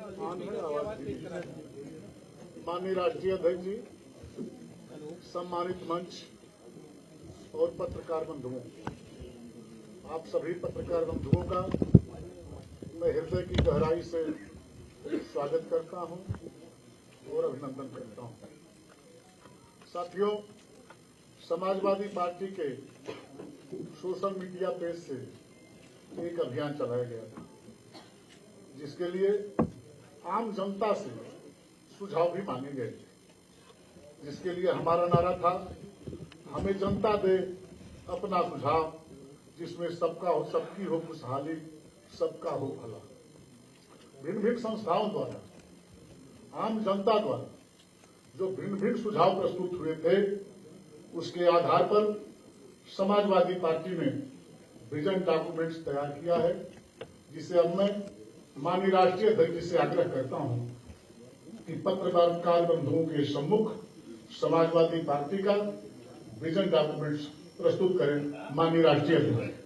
माननीय राष्ट्रीय अध्यक्ष जी, सम्मानित मंच और पत्रकार बंधुओं, आप सभी पत्रकार बंधुओं का मैं हृदय की गहराई से स्वागत करता हूं और अभिनंदन करता हूं। साथियों, समाजवादी पार्टी के सोशल मीडिया पेज से एक अभियान चलाया गया था, जिसके लिए आम जनता से सुझाव भी मांगे गए थे, जिसके लिए हमारा नारा था, हमें जनता दे अपना सुझाव, जिसमें सबका हो, सबकी हो खुशहाली, सबका हो भला। भिन्न भिन्न संस्थाओं द्वारा, आम जनता द्वारा जो भिन्न भिन्न सुझाव प्रस्तुत हुए थे, उसके आधार पर समाजवादी पार्टी ने विजन डॉक्यूमेंट्स तैयार किया है, जिसे अब मैं माननीय राष्ट्रीय अध्यक्ष से आग्रह करता हूं कि पत्रकार बंधुओं के सम्मुख समाजवादी पार्टी का विजन डॉक्यूमेंट्स प्रस्तुत करें। माननीय राष्ट्रीय अध्यक्ष।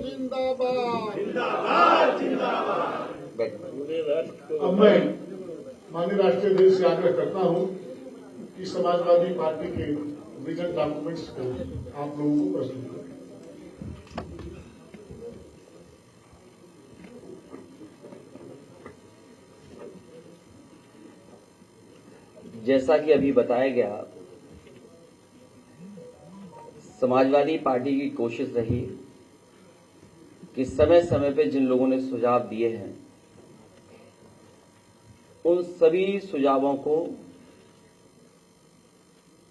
जिंदाबाद जिंदाबाद जिंदाबाद। अब मैं माननीय राष्ट्रीय अध्यक्ष से आग्रह करता हूं कि समाजवादी पार्टी के विजन डॉक्यूमेंट्स को आप लोगों को प्रस्तुत करें। जैसा कि अभी बताया गया, समाजवादी पार्टी की कोशिश रही कि समय समय पर जिन लोगों ने सुझाव दिए हैं, उन सभी सुझावों को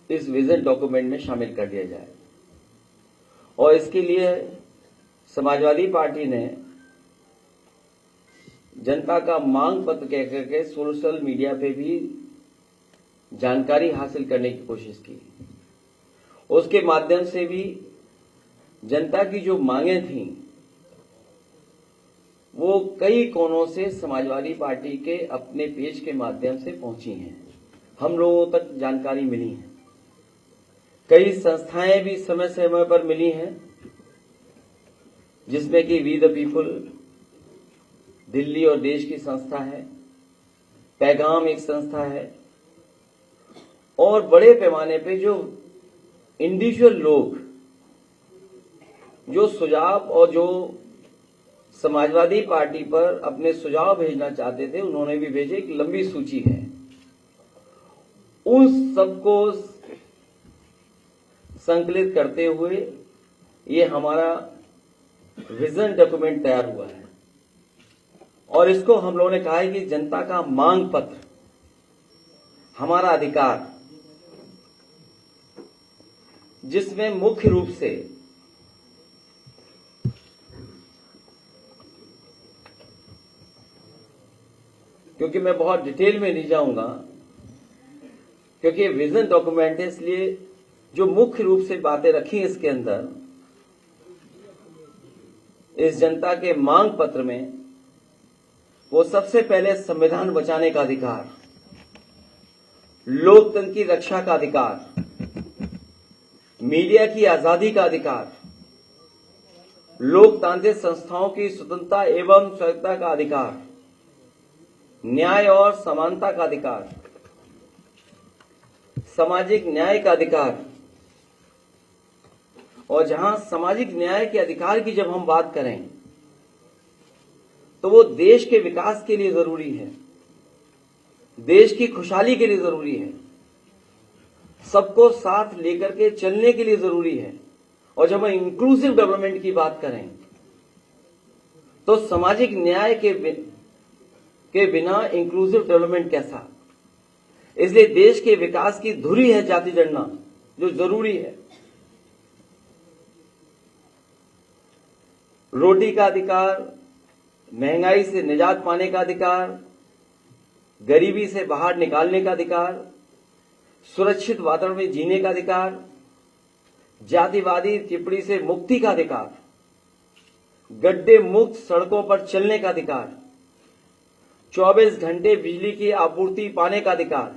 इस विजन डॉक्यूमेंट में शामिल कर दिया जाए। और इसके लिए समाजवादी पार्टी ने जनता का मांग पत्र कहकर के सोशल मीडिया पे भी जानकारी हासिल करने की कोशिश की। उसके माध्यम से भी जनता की जो मांगें थीं, वो कई कोनों से समाजवादी पार्टी के अपने पेज के माध्यम से पहुंची हैं, हम लोगों तक जानकारी मिली है। कई संस्थाएं भी समय समय पर मिली हैं, जिसमें कि वी द पीपुल दिल्ली और देश की संस्था है, पैगाम एक संस्था है, और बड़े पैमाने पे जो इंडिविजुअल लोग जो सुझाव और जो समाजवादी पार्टी पर अपने सुझाव भेजना चाहते थे, उन्होंने भी भेजे। एक लंबी सूची है, उन सबको संकलित करते हुए ये हमारा विजन डॉक्यूमेंट तैयार हुआ है। और इसको हम लोगों ने कहा है कि जनता का मांग पत्र, हमारा अधिकार, जिसमें मुख्य रूप से क्योंकि मैं बहुत डिटेल में नहीं जाऊंगा, क्योंकि विजन डॉक्यूमेंट है, इसलिए जो मुख्य रूप से बातें रखी इसके अंदर, इस जनता के मांग पत्र में, वो सबसे पहले संविधान बचाने का अधिकार, लोकतंत्र की रक्षा का अधिकार, मीडिया की आजादी का अधिकार, लोकतांत्रिक संस्थाओं की स्वतंत्रता एवं स्वायत्तता का अधिकार, न्याय और समानता का अधिकार, सामाजिक न्याय का अधिकार। और जहां सामाजिक न्याय के अधिकार की जब हम बात करें तो वो देश के विकास के लिए जरूरी है, देश की खुशहाली के लिए जरूरी है, सबको साथ लेकर के चलने के लिए जरूरी है। और जब हम इंक्लूसिव डेवलपमेंट की बात करें तो सामाजिक न्याय के बिना इंक्लूसिव डेवलपमेंट कैसा। इसलिए देश के विकास की धुरी है जाति जनगणना, जो जरूरी है। रोटी का अधिकार, महंगाई से निजात पाने का अधिकार, गरीबी से बाहर निकालने का अधिकार, सुरक्षित वातावरण में जीने का अधिकार, जातिवादी टिप्पणी से मुक्ति का अधिकार, गड्ढे मुक्त सड़कों पर चलने का अधिकार, 24 घंटे बिजली की आपूर्ति पाने का अधिकार,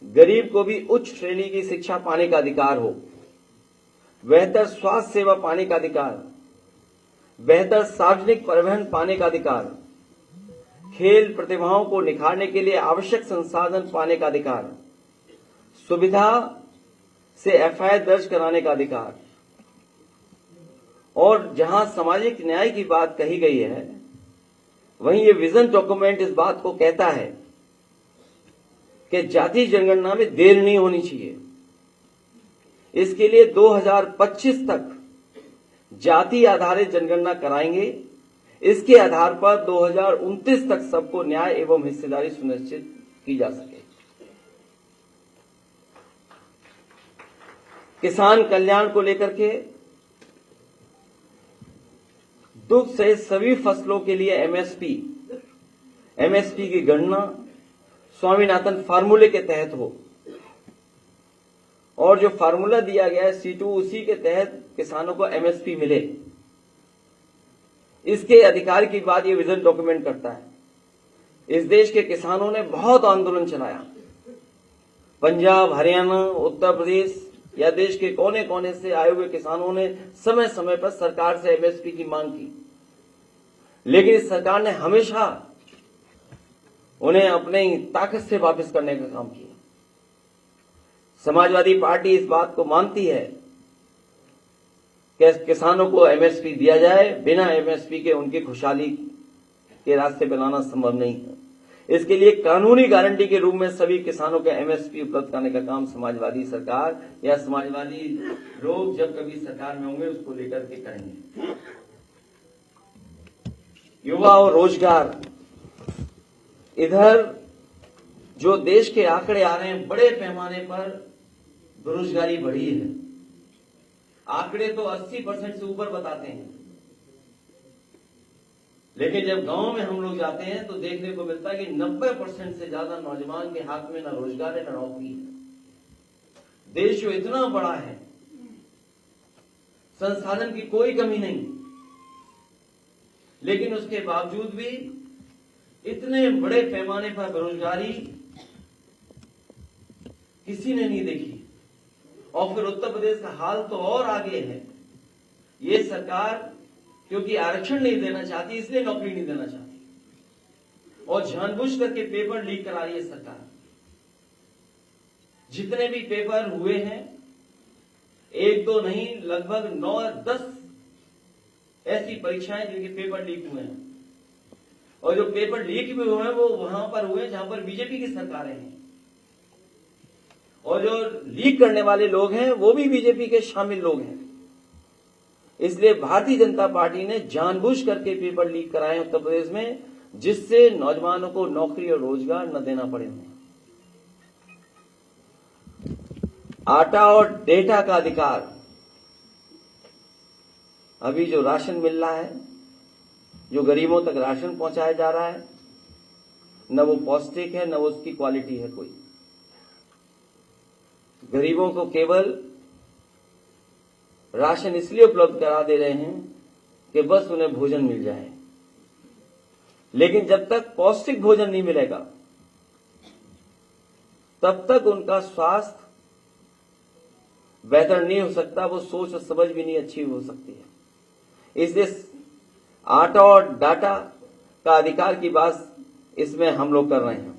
गरीब को भी उच्च श्रेणी की शिक्षा पाने का अधिकार हो, बेहतर स्वास्थ्य सेवा पाने का अधिकार, बेहतर सार्वजनिक परिवहन पाने का अधिकार, खेल प्रतिभाओं को निखारने के लिए आवश्यक संसाधन पाने का अधिकार, सुविधा से एफआईआर दर्ज कराने का अधिकार। और जहां सामाजिक न्याय की बात कही गई है, वहीं ये विजन डॉक्यूमेंट इस बात को कहता है कि जातीय जनगणना में देर नहीं होनी चाहिए। इसके लिए 2025 तक जाति आधारित जनगणना कराएंगे। इसके आधार पर 2029 तक सबको न्याय एवं हिस्सेदारी सुनिश्चित की जा सके। किसान कल्याण को लेकर के दुग्ध सहित सभी फसलों के लिए एमएसपी की गणना स्वामीनाथन फार्मूले के तहत हो, और जो फार्मूला दिया गया है C2, उसी के तहत किसानों को एमएसपी मिले। इसके अधिकार की बात ये विजन डॉक्यूमेंट करता है। इस देश के किसानों ने बहुत आंदोलन चलाया। पंजाब, हरियाणा, उत्तर प्रदेश या देश के कोने कोने से आए हुए किसानों ने समय समय पर सरकार से एमएसपी की मांग की, लेकिन इस सरकार ने हमेशा उन्हें अपनी ताकत से वापस करने का काम किया। समाजवादी पार्टी इस बात को मानती है कि किसानों को एमएसपी दिया जाए। बिना एमएसपी के उनकी खुशहाली के रास्ते बनाना संभव नहीं है। इसके लिए कानूनी गारंटी के रूप में सभी किसानों को एमएसपी उपलब्ध कराने का काम समाजवादी सरकार या समाजवादी लोग जब कभी सरकार में होंगे उसको लेकर के करेंगे। युवा और रोजगार, इधर जो देश के आंकड़े आ रहे हैं, बड़े पैमाने पर बेरोजगारी बढ़ी है। आंकड़े तो 80% से ऊपर बताते हैं, लेकिन जब गांव में हम लोग जाते हैं तो देखने को मिलता है कि 90% से ज्यादा नौजवान के हाथ में न रोजगार है न नौकरी है। देश जो इतना बड़ा है, संसाधन की कोई कमी नहीं, लेकिन उसके बावजूद भी इतने बड़े पैमाने पर बेरोजगारी किसी ने नहीं देखी। और फिर उत्तर प्रदेश का हाल तो और आगे है। ये सरकार क्योंकि आरक्षण नहीं देना चाहती, इसलिए नौकरी नहीं देना चाहती, और जानबूझ करके पेपर लीक करा रही है सरकार। जितने भी पेपर हुए हैं, 1-2 नहीं, लगभग 9-10 ऐसी परीक्षाएं जिनके पेपर लीक हुए हैं। और जो पेपर लीक भी हुए हैं वो वहां पर हुए जहां पर बीजेपी की सरकारें हैं, और जो लीक करने वाले लोग हैं वो भी बीजेपी के शामिल लोग हैं। इसलिए भारतीय जनता पार्टी ने जानबूझ करके पेपर लीक कराए उत्तर प्रदेश में, जिससे नौजवानों को नौकरी और रोजगार न देना पड़े। आटा और डेटा का अधिकार, अभी जो राशन मिल रहा है, जो गरीबों तक राशन पहुंचाया जा रहा है, न वो पौष्टिक है, न वो उसकी क्वालिटी है कोई। गरीबों को केवल राशन इसलिए उपलब्ध करा दे रहे हैं कि बस उन्हें भोजन मिल जाए, लेकिन जब तक पौष्टिक भोजन नहीं मिलेगा तब तक उनका स्वास्थ्य बेहतर नहीं हो सकता, वो सोच और समझ भी नहीं अच्छी हो सकती है। इसलिए आटा और डाटा का अधिकार की बात इसमें हम लोग कर रहे हैं।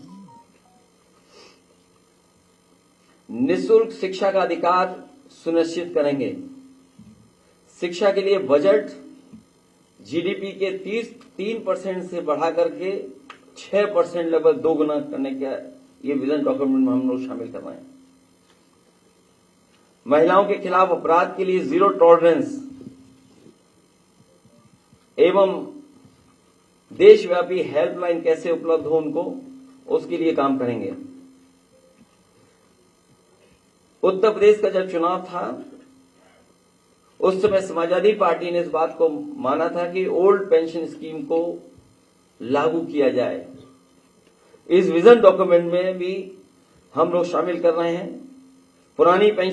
निःशुल्क शिक्षा का अधिकार सुनिश्चित करेंगे। शिक्षा के लिए बजट जीडीपी के 3% से बढ़ा करके 6% लगभग 2 गुना करने का ये विजन डॉक्यूमेंट में हम लोग शामिल कर रहे हैं। महिलाओं के खिलाफ अपराध के लिए 0 टॉलरेंस एवं देशव्यापी हेल्पलाइन कैसे उपलब्ध हो उनको, उसके लिए काम करेंगे। उत्तर प्रदेश का जब चुनाव था उस समय समाजवादी पार्टी ने इस बात को माना था कि ओल्ड पेंशन स्कीम को लागू किया जाए। इस विजन डॉक्यूमेंट में भी हम लोग शामिल कर रहे हैं। पुरानी पेंशन